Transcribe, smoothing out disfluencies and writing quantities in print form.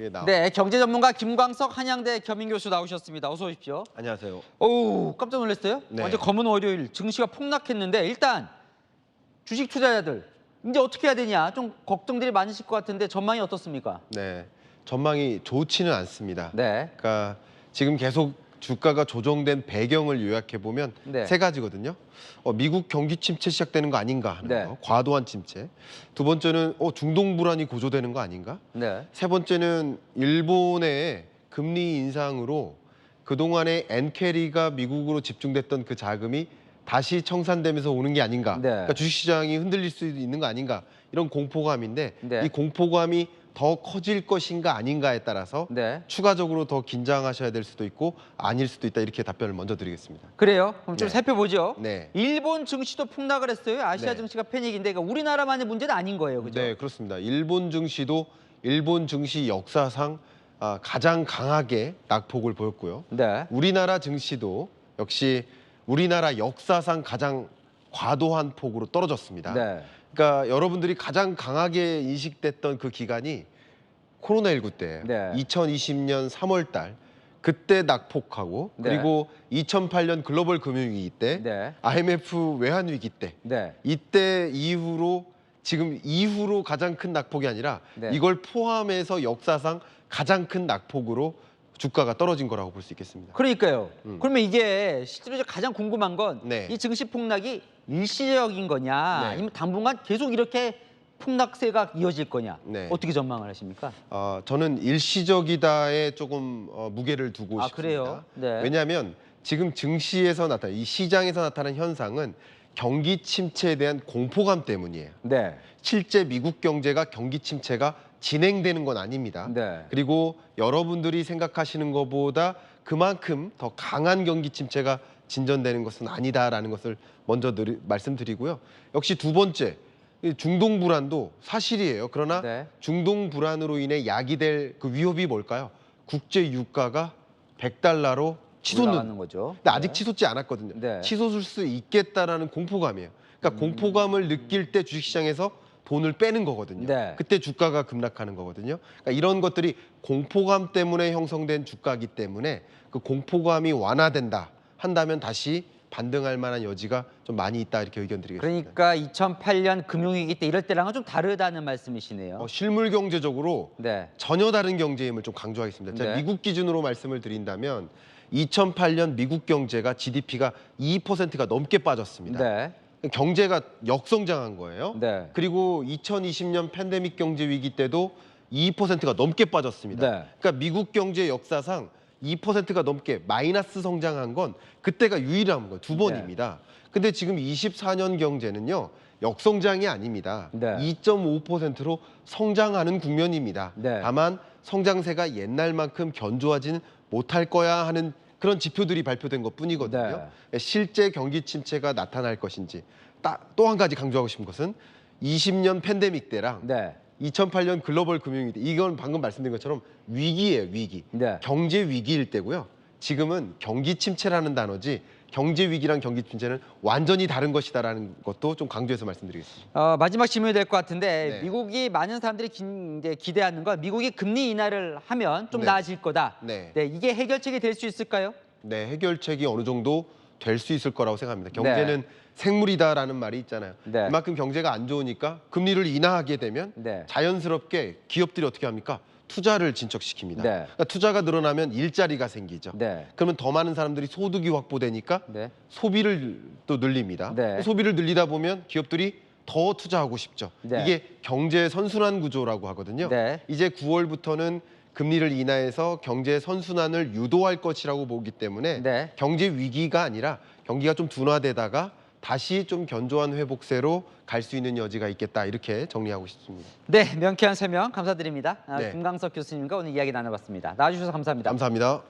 그게 나와. 네, 경제 전문가 김광석 한양대 겸임 교수 나오셨습니다. 어서 오십시오. 안녕하세요. 오, 깜짝 놀랐어요. 네. 어제 검은 월요일 증시가 폭락했는데 일단 주식 투자자들 이제 어떻게 해야 되냐 좀 걱정들이 많으실 것 같은데 전망이 어떻습니까? 네, 전망이 좋지는 않습니다. 네. 그러니까 지금 계속 주가가 조정된 배경을 요약해 보면 네. 세 가지거든요. 미국 경기 침체 시작되는 거 아닌가 하는 네. 거, 과도한 침체. 두 번째는 중동 불안이 고조되는 거 아닌가. 네. 세 번째는 일본의 금리 인상으로 그동안에 엔캐리가 미국으로 집중됐던 그 자금이 다시 청산되면서 오는 게 아닌가. 네. 그러니까 주식시장이 흔들릴 수 있는 거 아닌가. 이런 공포감인데 네. 이 공포감이 더 커질 것인가 아닌가에 따라서 네. 추가적으로 더 긴장하셔야 될 수도 있고 아닐 수도 있다. 이렇게 답변을 먼저 드리겠습니다. 그래요. 그럼 좀 네. 살펴보죠. 네. 일본 증시도 폭락을 했어요. 아시아 네. 증시가 패닉인데 그러니까 우리나라만의 문제는 아닌 거예요. 그죠? 네, 그렇습니다. 일본 증시도 일본 증시 역사상 가장 강하게 낙폭을 보였고요. 네. 우리나라 증시도 역시 우리나라 역사상 가장 과도한 폭으로 떨어졌습니다. 네. 그러니까 여러분들이 가장 강하게 인식됐던 그 기간이 코로나19 때예요. 네. 2020년 3월 달 그때 낙폭하고 네. 그리고 2008년 글로벌 금융위기 때 네. IMF 외환위기 때 네. 이때 이후로 지금 이후로 가장 큰 낙폭이 아니라 네. 이걸 포함해서 역사상 가장 큰 낙폭으로 주가가 떨어진 거라고 볼 수 있겠습니다. 그러니까요. 그러면 이게 실제로 이제 가장 궁금한 건 이 네. 증시 폭락이 일시적인 거냐 네. 아니면 당분간 계속 이렇게 폭락세가 이어질 거냐 네. 어떻게 전망을 하십니까? 저는 일시적이다에 조금 무게를 두고 아, 싶습니다. 그래요? 네. 왜냐하면 지금 증시에서 나타난 이 시장에서 나타난 현상은 경기 침체에 대한 공포감 때문이에요. 네. 실제 미국 경제가 경기 침체가 진행되는 건 아닙니다. 네. 그리고 여러분들이 생각하시는 것보다 그만큼 더 강한 경기 침체가 진전되는 것은 아니다라는 것을 먼저 말씀드리고요. 역시 두 번째, 이 중동 불안도 사실이에요. 그러나 네. 중동 불안으로 인해 야기될 그 위협이 뭘까요? 국제 유가가 100달러로 치솟는 올라가는 거죠. 근데 아직 네. 치솟지 않았거든요. 네. 치솟을 수 있겠다라는 공포감이에요. 그러니까 공포감을 느낄 때 주식시장에서 돈을 빼는 거거든요. 네. 그때 주가가 급락하는 거거든요. 그러니까 이런 것들이 공포감 때문에 형성된 주가이기 때문에 그 공포감이 완화된다 한다면 다시 반등할 만한 여지가 좀 많이 있다 이렇게 의견 드리겠습니다. 그러니까 2008년 금융위기 때 이럴 때랑은 좀 다르다는 말씀이시네요. 실물 경제적으로 네. 전혀 다른 경제임을 좀 강조하겠습니다. 제가 네. 미국 기준으로 말씀을 드린다면 2008년 미국 경제가 GDP가 2%가 넘게 빠졌습니다. 네. 경제가 역성장한 거예요. 네. 그리고 2020년 팬데믹 경제 위기 때도 2%가 넘게 빠졌습니다. 네. 그러니까 미국 경제 역사상 2%가 넘게 마이너스 성장한 건 그때가 유일한 거예요. 두 번입니다. 근데 지금 24년 경제는요. 역성장이 아닙니다. 네. 2.5%로 성장하는 국면입니다. 네. 다만 성장세가 옛날만큼 견조하지는 못할 거야 하는 그런 지표들이 발표된 것뿐이거든요. 실제 경기 침체가 나타날 것인지 또 한 가지 강조하고 싶은 것은 20년 팬데믹 때랑 네. 2008년 글로벌 금융위기 때 이건 방금 말씀드린 것처럼 위기예요. 위기. 네. 경제 위기일 때고요. 지금은 경기 침체라는 단어지 경제 위기랑 경기 침체는 완전히 다른 것이다라는 것도 좀 강조해서 말씀드리겠습니다. 마지막 질문이 될 것 같은데 네. 미국이 많은 사람들이 이제 기대하는 건 미국이 금리 인하를 하면 좀 네. 나아질 거다. 네. 이게 해결책이 될 수 있을까요? 네, 해결책이 어느 정도 될 수 있을 거라고 생각합니다. 경제는 생물이다라는 말이 있잖아요. 네. 그만큼 경제가 안 좋으니까 금리를 인하하게 되면 네. 자연스럽게 기업들이 어떻게 합니까? 투자를 진척시킵니다. 네. 그러니까 투자가 늘어나면 일자리가 생기죠. 네. 그러면 더 많은 사람들이 소득이 확보되니까 네. 소비를 또 늘립니다. 네. 소비를 늘리다 보면 기업들이 더 투자하고 싶죠. 네. 이게 경제 선순환 구조라고 하거든요. 네. 이제 9월부터는 금리를 인하해서 경제 선순환을 유도할 것이라고 보기 때문에 네. 경제 위기가 아니라 경기가 좀 둔화되다가 다시 좀 견조한 회복세로 갈 수 있는 여지가 있겠다 이렇게 정리하고 싶습니다. 네, 명쾌한 설명 감사드립니다. 네. 김광석 교수님과 오늘 이야기 나눠봤습니다. 나와주셔서 감사합니다. 감사합니다.